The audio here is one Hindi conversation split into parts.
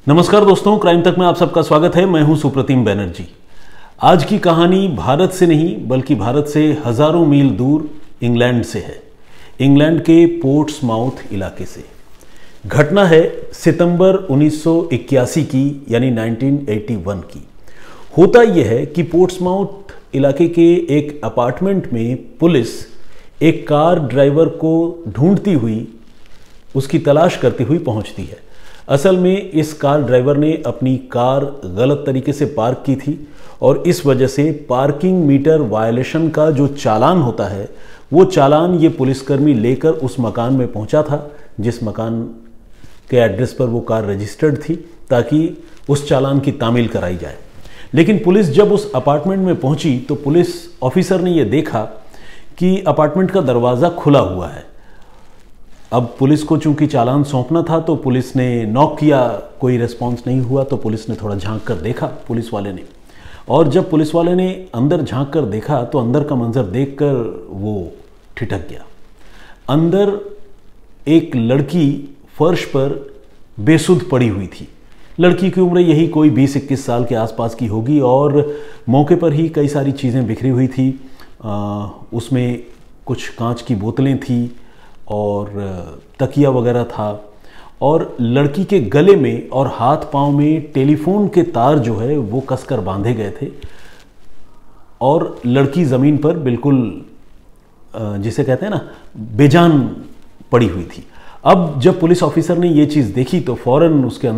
नमस्कार दोस्तों, क्राइम तक में आप सबका स्वागत है। मैं हूं सुप्रतिम बैनर्जी। आज की कहानी भारत से नहीं बल्कि भारत से हजारों मील दूर इंग्लैंड से है। इंग्लैंड के पोर्ट्समाउथ इलाके से। घटना है सितंबर 1981 की, यानी 1981 की। होता यह है कि पोर्ट्समाउथ इलाके के एक अपार्टमेंट में पुलिस एक कार ड्राइवर को ढूंढती हुई, उसकी तलाश करती हुई पहुंचती है। असल में इस कार ड्राइवर ने अपनी कार गलत तरीके से पार्क की थी और इस वजह से पार्किंग मीटर वायलेशन का जो चालान होता है, वो चालान ये पुलिसकर्मी लेकर उस मकान में पहुंचा था जिस मकान के एड्रेस पर वो कार रजिस्टर्ड थी, ताकि उस चालान की तामील कराई जाए। लेकिन पुलिस जब उस अपार्टमेंट में पहुंची तो पुलिस ऑफिसर ने यह देखा कि अपार्टमेंट का दरवाज़ा खुला हुआ है। अब पुलिस को चूंकि चालान सौंपना था तो पुलिस ने नॉक किया, कोई रिस्पॉन्स नहीं हुआ तो पुलिस ने थोड़ा झांक कर देखा, पुलिस वाले ने। और जब पुलिस वाले ने अंदर झांक कर देखा तो अंदर का मंजर देखकर वो ठिठक गया। अंदर एक लड़की फर्श पर बेसुध पड़ी हुई थी। लड़की की उम्र यही कोई 20-21 साल के आसपास की होगी और मौके पर ही कई सारी चीज़ें बिखरी हुई थी। उसमें कुछ कांच की बोतलें थी और तकिया वगैरह था, और लड़की के गले में और हाथ पांव में टेलीफोन के तार जो है वो कसकर बांधे गए थे और लड़की ज़मीन पर बिल्कुल जिसे कहते हैं ना, बेजान पड़ी हुई थी। अब जब पुलिस ऑफिसर ने ये चीज़ देखी तो फ़ौरन उसके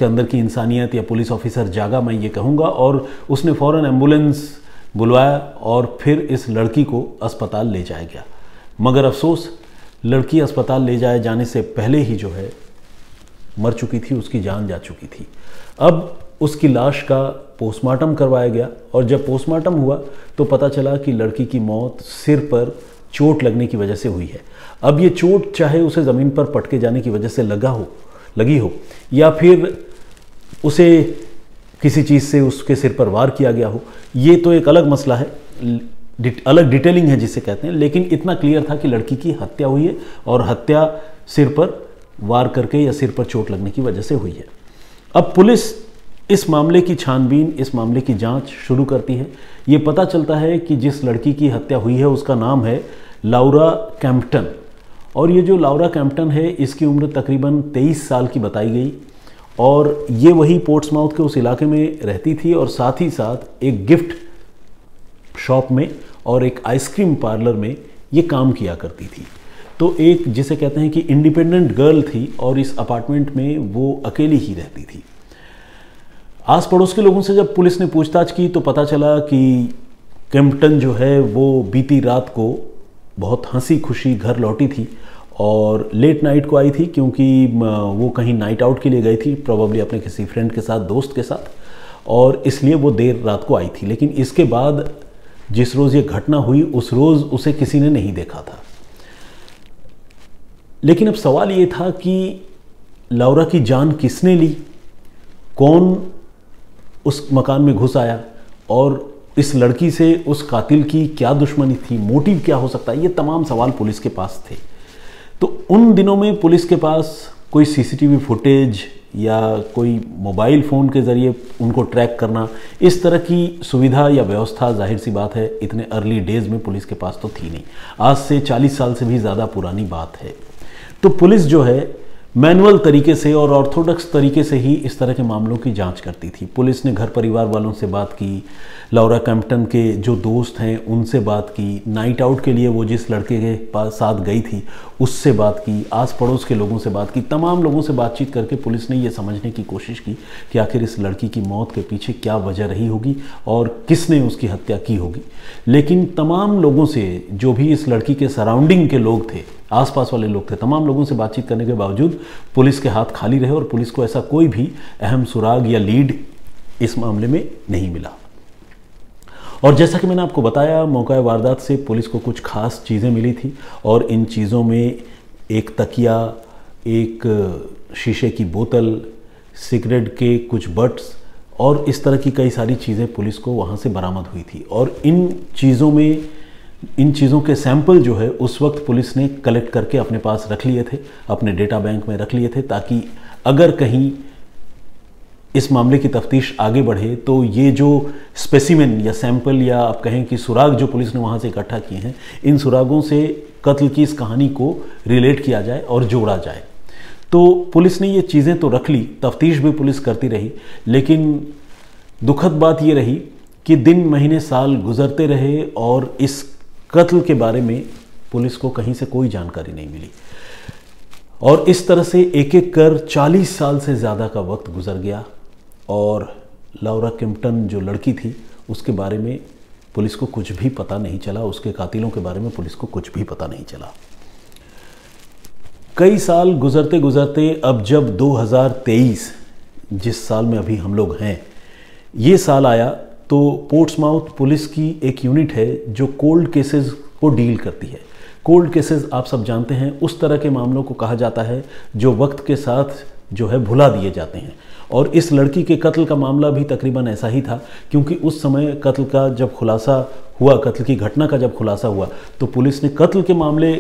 अंदर की इंसानियत या पुलिस ऑफिसर जागा, मैं ये कहूँगा, और उसने फ़ौरन एम्बुलेंस बुलवाया और फिर इस लड़की को अस्पताल ले जाया गया। मगर अफसोस, लड़की अस्पताल ले जाए जाने से पहले ही जो है मर चुकी थी, उसकी जान जा चुकी थी। अब उसकी लाश का पोस्टमार्टम करवाया गया और जब पोस्टमार्टम हुआ तो पता चला कि लड़की की मौत सिर पर चोट लगने की वजह से हुई है। अब ये चोट चाहे उसे ज़मीन पर पटके जाने की वजह से लगी हो या फिर उसे किसी चीज़ से उसके सिर पर वार किया गया हो, ये तो एक अलग मसला है, अलग डिटेलिंग है जिसे कहते हैं। लेकिन इतना क्लियर था कि लड़की की हत्या हुई है और हत्या सिर पर वार करके या सिर पर चोट लगने की वजह से हुई है। अब पुलिस इस मामले की छानबीन, इस मामले की जांच शुरू करती है। ये पता चलता है कि जिस लड़की की हत्या हुई है उसका नाम है लौरा कैम्पटन, और ये जो लौरा कैम्पटन है इसकी उम्र तकरीबन 23 साल की बताई गई और ये वही पोर्ट्समाउथ के उस इलाके में रहती थी और साथ ही साथ एक गिफ्ट शॉप में और एक आइसक्रीम पार्लर में ये काम किया करती थी। तो एक जिसे कहते हैं कि इंडिपेंडेंट गर्ल थी और इस अपार्टमेंट में वो अकेली ही रहती थी। आस पड़ोस के लोगों से जब पुलिस ने पूछताछ की तो पता चला कि कैम्पटन जो है वो बीती रात को बहुत हंसी खुशी घर लौटी थी और लेट नाइट को आई थी, क्योंकि वो कहीं नाइट आउट के लिए गई थी, प्रोबेबली अपने किसी फ्रेंड के साथ, दोस्त के साथ, और इसलिए वो देर रात को आई थी। लेकिन इसके बाद जिस रोज़ ये घटना हुई उस रोज़ उसे किसी ने नहीं देखा था। लेकिन अब सवाल ये था कि लौरा की जान किसने ली, कौन उस मकान में घुस आया और इस लड़की से उस कातिल की क्या दुश्मनी थी, मोटिव क्या हो सकता है, ये तमाम सवाल पुलिस के पास थे। तो उन दिनों में पुलिस के पास कोई सीसीटीवी फुटेज या कोई मोबाइल फ़ोन के ज़रिए उनको ट्रैक करना, इस तरह की सुविधा या व्यवस्था जाहिर सी बात है इतने अर्ली डेज़ में पुलिस के पास तो थी नहीं। आज से 40 साल से भी ज़्यादा पुरानी बात है। तो पुलिस जो है मैनुअल तरीके से और ऑर्थोडॉक्स तरीके से ही इस तरह के मामलों की जांच करती थी। पुलिस ने घर परिवार वालों से बात की, लौरा कैम्पटन के जो दोस्त हैं उनसे बात की, नाइट आउट के लिए वो जिस लड़के के पास साथ गई थी उससे बात की, आस पड़ोस के लोगों से बात की। तमाम लोगों से बातचीत करके पुलिस ने ये समझने की कोशिश की कि आखिर इस लड़की की मौत के पीछे क्या वजह रही होगी और किसने उसकी हत्या की होगी। लेकिन तमाम लोगों से, जो भी इस लड़की के सराउंडिंग के लोग थे, आसपास वाले लोग थे, तमाम लोगों से बातचीत करने के बावजूद पुलिस के हाथ खाली रहे और पुलिस को ऐसा कोई भी अहम सुराग या लीड इस मामले में नहीं मिला। और जैसा कि मैंने आपको बताया, मौका वारदात से पुलिस को कुछ खास चीज़ें मिली थी और इन चीज़ों में एक तकिया, एक शीशे की बोतल, सिगरेट के कुछ बट्स और इस तरह की कई सारी चीज़ें पुलिस को वहाँ से बरामद हुई थी। और इन चीज़ों के सैंपल जो है उस वक्त पुलिस ने कलेक्ट करके अपने पास रख लिए थे, अपने डेटा बैंक में रख लिए थे, ताकि अगर कहीं इस मामले की तफ्तीश आगे बढ़े तो ये जो स्पेसिमेन या सैंपल या आप कहें कि सुराग जो पुलिस ने वहाँ से इकट्ठा किए हैं, इन सुरागों से कत्ल की इस कहानी को रिलेट किया जाए और जोड़ा जाए। तो पुलिस ने ये चीज़ें तो रख ली, तफ्तीश भी पुलिस करती रही, लेकिन दुखद बात ये रही कि दिन महीने साल गुजरते रहे और इस कत्ल के बारे में पुलिस को कहीं से कोई जानकारी नहीं मिली। और इस तरह से एक एक कर 40 साल से ज़्यादा का वक्त गुजर गया और लौरा किम्पटन जो लड़की थी उसके बारे में पुलिस को कुछ भी पता नहीं चला, उसके कातिलों के बारे में पुलिस को कुछ भी पता नहीं चला। कई साल गुजरते गुजरते अब जब 2023 जिस साल में अभी हम लोग हैं, ये साल आया तो पोर्ट्समाउथ पुलिस की एक यूनिट है जो कोल्ड केसेस को डील करती है। कोल्ड केसेस आप सब जानते हैं, उस तरह के मामलों को कहा जाता है जो वक्त के साथ जो है भुला दिए जाते हैं। और इस लड़की के कत्ल का मामला भी तकरीबन ऐसा ही था, क्योंकि उस समय कत्ल का जब खुलासा हुआ, कत्ल की घटना का जब खुलासा हुआ तो पुलिस ने कत्ल के मामले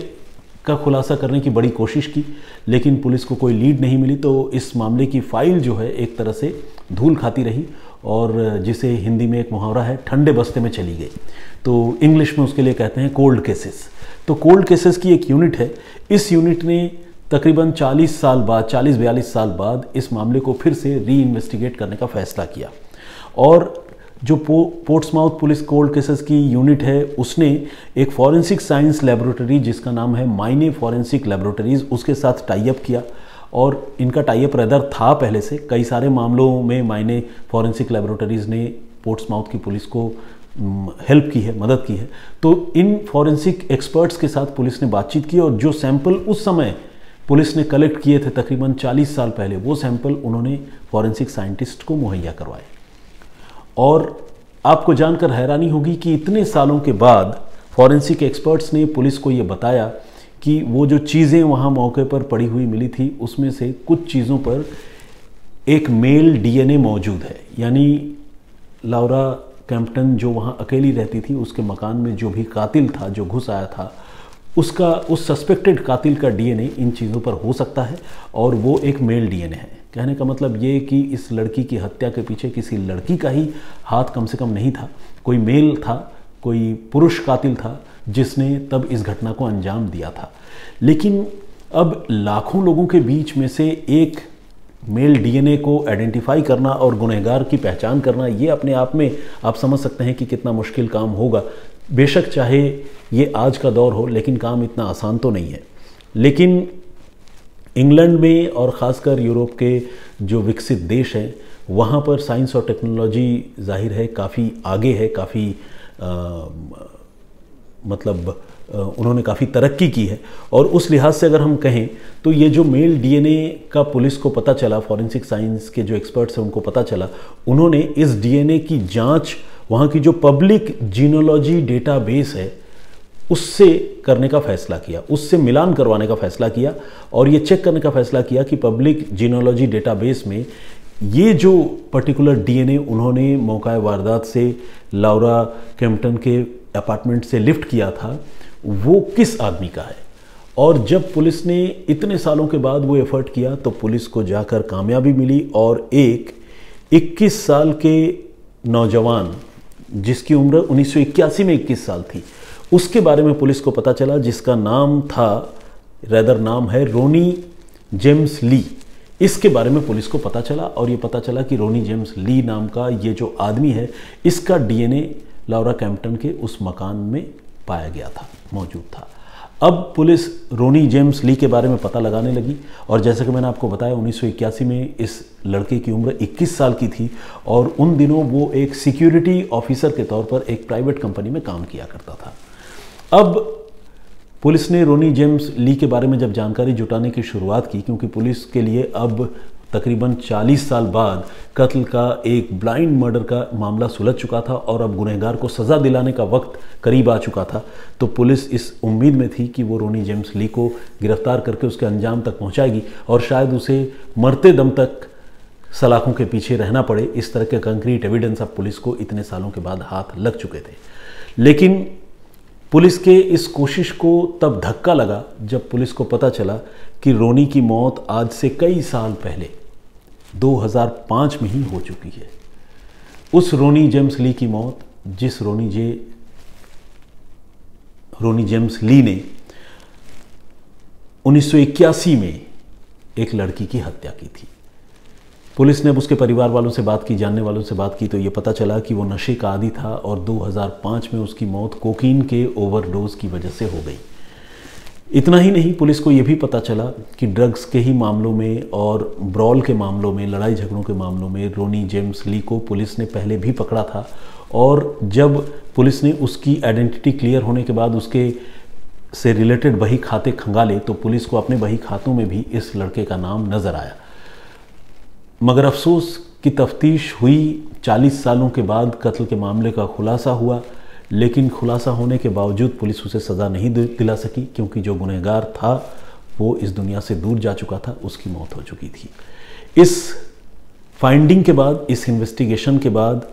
का खुलासा करने की बड़ी कोशिश की, लेकिन पुलिस को कोई लीड नहीं मिली। तो इस मामले की फाइल जो है एक तरह से धूल खाती रही और जिसे हिंदी में एक मुहावरा है, ठंडे बस्ते में चली गई। तो इंग्लिश में उसके लिए कहते हैं कोल्ड केसेस। तो कोल्ड केसेस की एक यूनिट है। इस यूनिट ने तकरीबन 40 साल बाद, 40-42 साल बाद इस मामले को फिर से री इन्वेस्टिगेट करने का फैसला किया। और जो पोर्ट्समाउथ पुलिस कोल्ड केसेस की यूनिट है, उसने एक फॉरेंसिक साइंस लेबोरेटरी जिसका नाम है मायने फॉरेंसिक लेबोरेटरीज, उसके साथ टाई अप किया। और इनका टाई अप रेदर था पहले से, कई सारे मामलों में मायने फॉरेंसिक लेबोरेटरीज ने पोर्ट्समाउथ की पुलिस को हेल्प की है, मदद की है। तो इन फॉरेंसिक एक्सपर्ट्स के साथ पुलिस ने बातचीत की और जो सैंपल उस समय पुलिस ने कलेक्ट किए थे तकरीबन 40 साल पहले, वो सैंपल उन्होंने फॉरेंसिक साइंटिस्ट को मुहैया करवाए। और आपको जानकर हैरानी होगी कि इतने सालों के बाद फॉरेंसिक एक्सपर्ट्स ने पुलिस को ये बताया कि वो जो चीज़ें वहाँ मौके पर पड़ी हुई मिली थी, उसमें से कुछ चीज़ों पर एक मेल डीएनए मौजूद है। यानी लौरा किम्पटन जो वहाँ अकेली रहती थी, उसके मकान में जो भी कातिल था, जो घुस आया था, उसका, उस सस्पेक्टेड कातिल का डीएनए इन चीज़ों पर हो सकता है और वो एक मेल डीएनए है। कहने का मतलब ये कि इस लड़की की हत्या के पीछे किसी लड़की का ही हाथ कम से कम नहीं था, कोई मेल था, कोई पुरुष कातिल था जिसने तब इस घटना को अंजाम दिया था। लेकिन अब लाखों लोगों के बीच में से एक मेल डीएनए को आइडेंटिफाई करना और गुनहगार की पहचान करना, ये अपने आप में आप समझ सकते हैं कि कितना मुश्किल काम होगा। बेशक चाहे ये आज का दौर हो, लेकिन काम इतना आसान तो नहीं है। लेकिन इंग्लैंड में और ख़ासकर यूरोप के जो विकसित देश हैं, वहाँ पर साइंस और टेक्नोलॉजी जाहिर है काफ़ी आगे है, काफ़ी उन्होंने काफ़ी तरक्की की है। और उस लिहाज से अगर हम कहें तो ये जो मेल डीएनए का पुलिस को पता चला, फॉरेंसिक साइंस के जो एक्सपर्ट्स हैं उनको पता चला, उन्होंने इस डीएनए की जांच वहाँ की जो पब्लिक जीनोलॉजी डेटाबेस है उससे करने का फैसला किया, उससे मिलान करवाने का फैसला किया और ये चेक करने का फैसला किया कि पब्लिक जीनोलॉजी डेटाबेस में ये जो पर्टिकुलर डीएनए उन्होंने मौका वारदात से लौरा किम्पटन के अपार्टमेंट से लिफ्ट किया था, वो किस आदमी का है। और जब पुलिस ने इतने सालों के बाद वो एफर्ट किया तो पुलिस को जाकर कामयाबी मिली और एक 21 साल के नौजवान जिसकी उम्र 1981 में 21 साल थी, उसके बारे में पुलिस को पता चला, जिसका नाम था, रेदर नाम है रोनी जेम्स ली। इसके बारे में पुलिस को पता चला और ये पता चला कि रोनी जेम्स ली नाम का ये जो आदमी है, इसका डीएनए लौरा किम्पटन के उस मकान में पाया गया था, मौजूद था। अब पुलिस रोनी जेम्स ली के बारे में पता लगाने लगी और जैसे कि मैंने आपको बताया 1981 में इस लड़के की उम्र 21 साल की थी और उन दिनों वो एक सिक्योरिटी ऑफिसर के तौर पर एक प्राइवेट कंपनी में काम किया करता था। अब पुलिस ने रोनी जेम्स ली के बारे में जब जानकारी जुटाने की शुरुआत की, क्योंकि पुलिस के लिए अब तकरीबन 40 साल बाद कत्ल का एक ब्लाइंड मर्डर का मामला सुलझ चुका था और अब गुनहगार को सज़ा दिलाने का वक्त करीब आ चुका था, तो पुलिस इस उम्मीद में थी कि वो रोनी जेम्स ली को गिरफ्तार करके उसके अंजाम तक पहुंचाएगी और शायद उसे मरते दम तक सलाखों के पीछे रहना पड़े। इस तरह के कंक्रीट एविडेंस अब पुलिस को इतने सालों के बाद हाथ लग चुके थे। लेकिन पुलिस के इस कोशिश को तब धक्का लगा जब पुलिस को पता चला कि रोनी की मौत आज से कई साल पहले 2005 में ही हो चुकी है। उस रोनी जेम्स ली की मौत, जिस रोनी जेम्स ली ने 1981 में एक लड़की की हत्या की थी। पुलिस ने अब उसके परिवार वालों से बात की, जानने वालों से बात की, तो ये पता चला कि वो नशे का आदी था और 2005 में उसकी मौत कोकीन के ओवरडोज की वजह से हो गई। इतना ही नहीं, पुलिस को ये भी पता चला कि ड्रग्स के ही मामलों में और ब्रॉल के मामलों में, लड़ाई झगड़ों के मामलों में रोनी जेम्स ली को पुलिस ने पहले भी पकड़ा था। और जब पुलिस ने उसकी आइडेंटिटी क्लियर होने के बाद उसके से रिलेटेड बही खाते खंगाले तो पुलिस को अपने बही खातों में भी इस लड़के का नाम नज़र आया। मगर अफसोस कि तफ्तीश हुई, 40 सालों के बाद कत्ल के मामले का खुलासा हुआ, लेकिन खुलासा होने के बावजूद पुलिस उसे सज़ा नहीं दिला सकी, क्योंकि जो गुनहगार था वो इस दुनिया से दूर जा चुका था, उसकी मौत हो चुकी थी। इस फाइंडिंग के बाद, इस इन्वेस्टिगेशन के बाद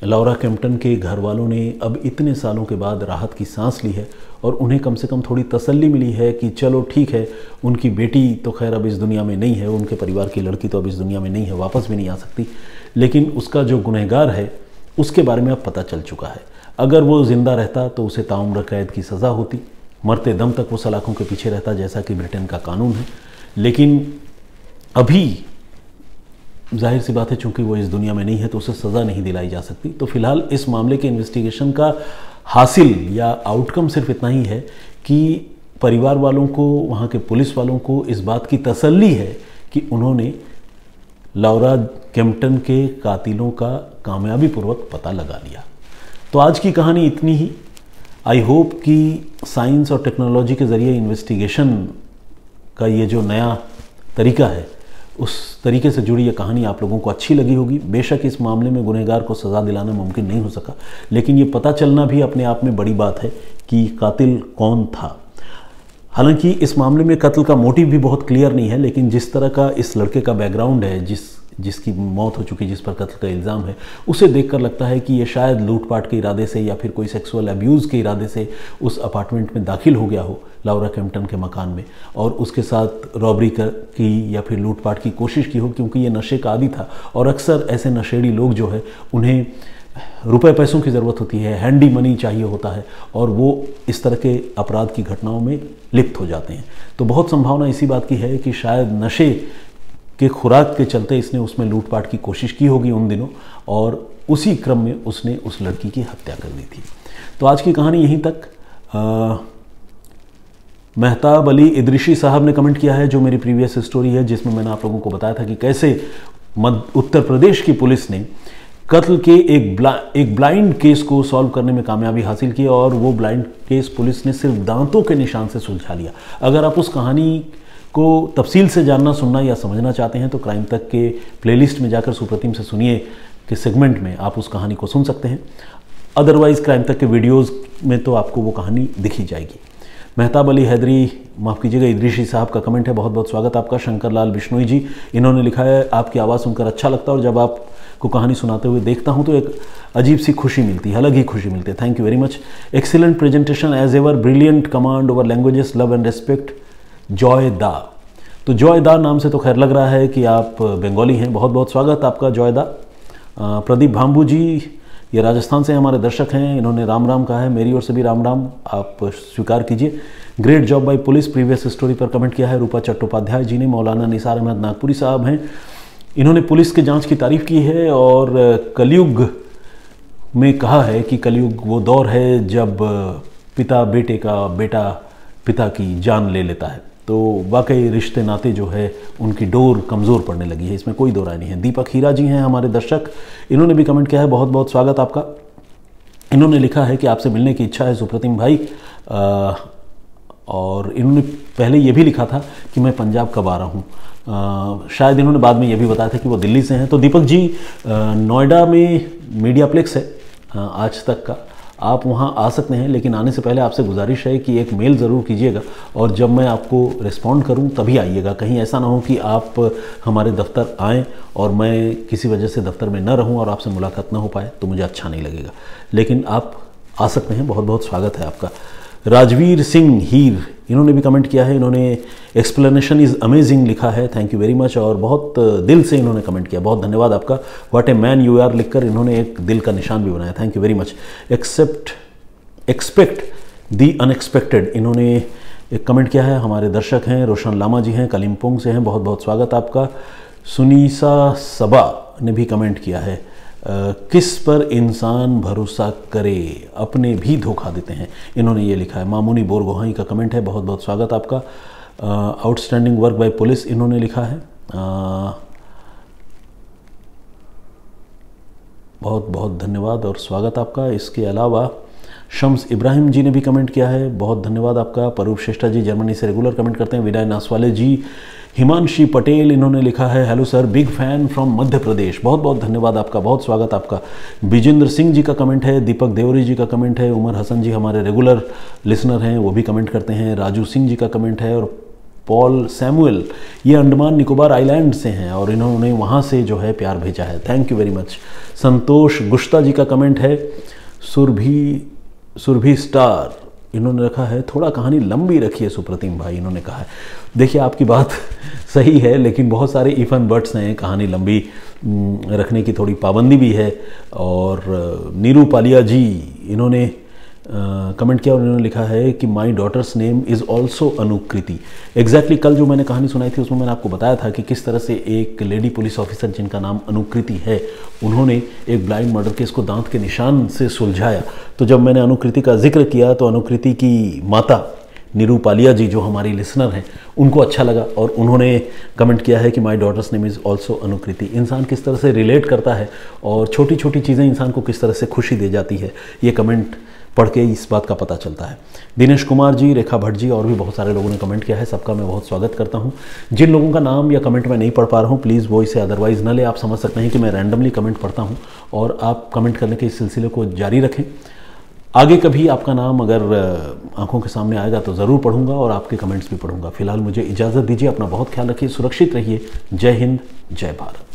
लौरा कैम्पटन के घर वालों ने अब इतने सालों के बाद राहत की सांस ली है और उन्हें कम से कम थोड़ी तसल्ली मिली है कि चलो ठीक है, उनकी बेटी तो खैर अब इस दुनिया में नहीं है, उनके परिवार की लड़की तो अब इस दुनिया में नहीं है, वापस भी नहीं आ सकती, लेकिन उसका जो गुनहगार है उसके बारे में अब पता चल चुका है। अगर वो ज़िंदा रहता तो उसे ताउम्र कैद की सज़ा होती, मरते दम तक वो सलाखों के पीछे रहता, जैसा कि ब्रिटेन का कानून है। लेकिन अभी जाहिर सी बात है, चूंकि वो इस दुनिया में नहीं है तो उसे सज़ा नहीं दिलाई जा सकती। तो फिलहाल इस मामले के इन्वेस्टिगेशन का हासिल या आउटकम सिर्फ इतना ही है कि परिवार वालों को, वहाँ के पुलिस वालों को इस बात की तसल्ली है कि उन्होंने लौरा कैम्पटन के कातिलों का कामयाबी पूर्वक पता लगा लिया। तो आज की कहानी इतनी ही। आई होप कि साइंस और टेक्नोलॉजी के ज़रिए इन्वेस्टिगेशन का ये जो नया तरीका है, उस तरीके से जुड़ी ये कहानी आप लोगों को अच्छी लगी होगी। बेशक इस मामले में गुनहगार को सज़ा दिलाना मुमकिन नहीं हो सका, लेकिन ये पता चलना भी अपने आप में बड़ी बात है कि कातिल कौन था। हालांकि इस मामले में कत्ल का मोटिव भी बहुत क्लियर नहीं है, लेकिन जिस तरह का इस लड़के का बैकग्राउंड है, जिसकी मौत हो चुकी, जिस पर कत्ल का इल्ज़ाम है, उसे देखकर लगता है कि ये शायद लूटपाट के इरादे से या फिर कोई सेक्सुअल अब्यूज़ के इरादे से उस अपार्टमेंट में दाखिल हो गया हो, लौरा कैम्पटन के मकान में, और उसके साथ रॉबरी की या फिर लूटपाट की कोशिश की हो, क्योंकि ये नशे का आदी था। और अक्सर ऐसे नशेड़ी लोग जो है, उन्हें रुपए पैसों की ज़रूरत होती है, हैंडी मनी चाहिए होता है, और वो इस तरह के अपराध की घटनाओं में लिप्त हो जाते हैं। तो बहुत संभावना इसी बात की है कि शायद नशे के खुराक के चलते इसने उसमें लूटपाट की कोशिश की होगी उन दिनों, और उसी क्रम में उसने उस लड़की की हत्या कर दी थी। तो आज की कहानी यहीं तक। मेहताब अली इदरीशी साहब ने कमेंट किया है, जो मेरी प्रीवियस स्टोरी है जिसमें मैंने आप लोगों को बताया था कि कैसे उत्तर प्रदेश की पुलिस ने कत्ल के एक ब्लाइंड केस को सॉल्व करने में कामयाबी हासिल की, और वो ब्लाइंड केस पुलिस ने सिर्फ दांतों के निशान से सुलझा लिया। अगर आप उस कहानी को तफसील से जानना, सुनना या समझना चाहते हैं तो क्राइम तक के प्लेलिस्ट में जाकर सुप्रतिम से सुनिए के सेगमेंट में आप उस कहानी को सुन सकते हैं। अदरवाइज़ क्राइम तक के वीडियोज़ में तो आपको वो कहानी दिखी जाएगी। मेहताब अली हैदरी, माफ़ कीजिएगा, इदरीशी साहब का कमेंट है, बहुत बहुत स्वागत आपका। शंकर लाल बिश्नोई जी, इन्होंने लिखा है, आपकी आवाज़ सुनकर अच्छा लगता है और जब आपको कहानी सुनाते हुए देखता हूँ तो एक अजीब सी खुशी मिलती है, अलग ही खुशी मिलती है। Thank you very much. Excellent presentation as ever, brilliant command over languages, love and respect, Joy da. तो जॉय दा नाम से तो खैर लग रहा है कि आप बंगाली हैं, बहुत बहुत स्वागत आपका जॉय दा। प्रदीप भाम्बू जी, ये राजस्थान से हमारे दर्शक हैं, इन्होंने राम राम कहा है, मेरी ओर से भी राम राम आप स्वीकार कीजिए। Great job by police, previous story पर कमेंट किया है रूपा चट्टोपाध्याय जी ने। मौलाना निसार अहमद नागपुरी साहब हैं, इन्होंने पुलिस के जांच की तारीफ़ की है और कलयुग में कहा है कि कलयुग वो दौर है जब पिता बेटे का, बेटा पिता की जान ले लेता है। तो वाकई रिश्ते नाते जो है उनकी डोर कमज़ोर पड़ने लगी है, इसमें कोई दो राय नहीं है। दीपक हीरा जी हैं हमारे दर्शक, इन्होंने भी कमेंट किया है, बहुत बहुत स्वागत आपका। इन्होंने लिखा है कि आपसे मिलने की इच्छा है सुप्रतिम भाई, और इन्होंने पहले ये भी लिखा था कि मैं पंजाब कब आ रहा हूँ। शायद इन्होंने बाद में ये भी बताया था कि वो दिल्ली से हैं। तो दीपक जी, नोएडा में मीडिया प्लेक्स है आज तक का, आप वहाँ आ सकते हैं, लेकिन आने से पहले आपसे गुजारिश है कि एक मेल ज़रूर कीजिएगा और जब मैं आपको रिस्पॉन्ड करूँ तभी आइएगा। कहीं ऐसा ना हो कि आप हमारे दफ्तर आएँ और मैं किसी वजह से दफ्तर में न रहूँ और आपसे मुलाकात ना हो पाए, तो मुझे अच्छा नहीं लगेगा। लेकिन आप आ सकते हैं, बहुत बहुत स्वागत है आपका। राजवीर सिंह हीर, इन्होंने भी कमेंट किया है। इन्होंने एक्सप्लेनेशन इज़ अमेजिंग लिखा है, थैंक यू वेरी मच, और बहुत दिल से इन्होंने कमेंट किया, बहुत धन्यवाद आपका। What a man you are लिखकर इन्होंने एक दिल का निशान भी बनाया, thank you very much. Expect the unexpected, इन्होंने एक कमेंट किया है। हमारे दर्शक हैं, रोशन लामा जी हैं, कालिम्पोंग से हैं, बहुत बहुत स्वागत आपका। सुनीसा सबा ने भी कमेंट किया है, किस पर इंसान भरोसा करे, अपने भी धोखा देते हैं, इन्होंने ये लिखा है। मामूनी बोरगोहाई का कमेंट है, बहुत बहुत स्वागत आपका। आउटस्टैंडिंग वर्क बाय पुलिस इन्होंने लिखा है, बहुत बहुत धन्यवाद और स्वागत आपका। इसके अलावा शम्स इब्राहिम जी ने भी कमेंट किया है, बहुत धन्यवाद आपका। परूप श्रेष्ठा जी जर्मनी से रेगुलर कमेंट करते हैं। विनय नासवाले जी, हिमांशी पटेल इन्होंने लिखा है, hello sir, big fan from Madhya Pradesh, बहुत बहुत धन्यवाद आपका, बहुत स्वागत आपका। विजेंद्र सिंह जी का कमेंट है, दीपक देवरी जी का कमेंट है, उमर हसन जी हमारे रेगुलर लिसनर हैं, वो भी कमेंट करते हैं। राजू सिंह जी का कमेंट है, और पॉल सैमुअल, ये अंडमान निकोबार आइलैंड से हैं और इन्होंने वहाँ से जो है प्यार भेजा है, थैंक यू वेरी मच। संतोष गुश्ता जी का कमेंट है। सुरभि स्टार इन्होंने रखा है, थोड़ा कहानी लंबी रखिए सुप्रतिम भाई, इन्होंने कहा है। देखिए आपकी बात सही है, लेकिन बहुत सारे इफ एंड बट्स हैं, कहानी लंबी रखने की थोड़ी पाबंदी भी है। और नीरू पालिया जी इन्होंने कमेंट किया और इन्होंने लिखा है कि my daughter's name is also Anukriti. Exactly कल जो मैंने कहानी सुनाई थी उसमें मैंने आपको बताया था कि किस तरह से एक लेडी पुलिस ऑफिसर जिनका नाम अनुकृति है, उन्होंने एक ब्लाइंड मर्डर केस को दांत के निशान से सुलझाया। तो जब मैंने अनुकृति का जिक्र किया तो अनुकृति की माता नीरू पालिया जी जो हमारी लिसनर हैं, उनको अच्छा लगा और उन्होंने कमेंट किया है कि my daughter's name is also अनुकृति। इंसान किस तरह से रिलेट करता है और छोटी छोटी चीज़ें इंसान को किस तरह से खुशी दे जाती है, ये कमेंट पढ़ के इस बात का पता चलता है। दिनेश कुमार जी, रेखा भट्ट जी और भी बहुत सारे लोगों ने कमेंट किया है, सबका मैं बहुत स्वागत करता हूं। जिन लोगों का नाम या कमेंट मैं नहीं पढ़ पा रहा हूं, प्लीज़ वो इसे अदरवाइज़ न ले। आप समझ सकते हैं कि मैं रैंडमली कमेंट पढ़ता हूं और आप कमेंट करने के इस सिलसिले को जारी रखें। आगे कभी आपका नाम अगर आंखों के सामने आएगा तो ज़रूर पढ़ूंगा और आपके कमेंट्स भी पढ़ूंगा। फिलहाल मुझे इजाज़त दीजिए, अपना बहुत ख्याल रखिए, सुरक्षित रहिए। जय हिंद, जय भारत।